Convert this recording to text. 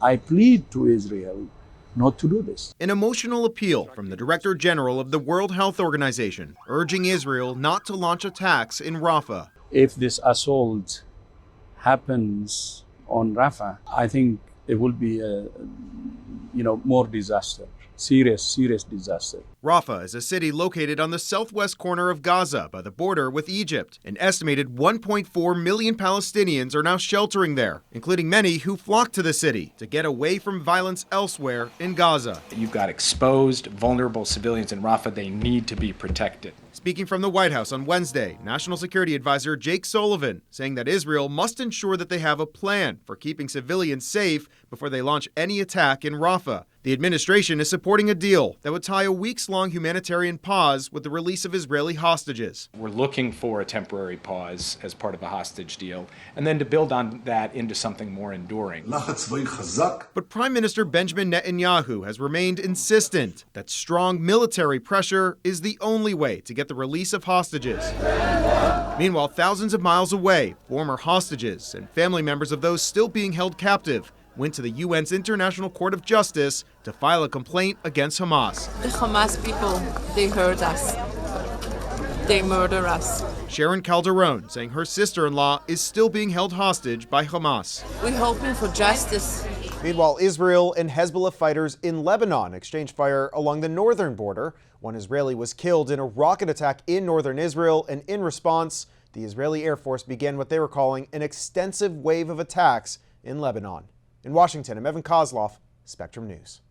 I plead to Israel not to do this. An emotional appeal from the Director General of the World Health Organization, urging Israel not to launch attacks in Rafah. If this assault happens on Rafah, I think it will be a more disaster, serious disaster. Rafah is a city located on the southwest corner of Gaza by the border with Egypt. An estimated 1.4 million Palestinians are now sheltering there, including many who flocked to the city to get away from violence elsewhere in Gaza. You've got exposed, vulnerable civilians in Rafah. They need to be protected. Speaking from the White House on Wednesday, National Security Advisor Jake Sullivan saying that Israel must ensure that they have a plan for keeping civilians safe before they launch any attack in Rafah. The administration is supporting a deal that would tie a weeks-long humanitarian pause with the release of Israeli hostages. We're looking for a temporary pause as part of a hostage deal, and then to build on that into something more enduring. But Prime Minister Benjamin Netanyahu has remained insistent that strong military pressure is the only way to get the release of hostages. Meanwhile, thousands of miles away, former hostages and family members of those still being held captive went to the UN's International Court of Justice to file a complaint against Hamas. The Hamas people, they hurt us. They murder us. Sharon Calderon saying her sister-in-law is still being held hostage by Hamas. We're hoping for justice. Meanwhile, Israel and Hezbollah fighters in Lebanon exchanged fire along the northern border. One Israeli was killed in a rocket attack in northern Israel, and in response, the Israeli Air Force began what they were calling an extensive wave of attacks in Lebanon. In Washington, I'm Evan Koslof, Spectrum News.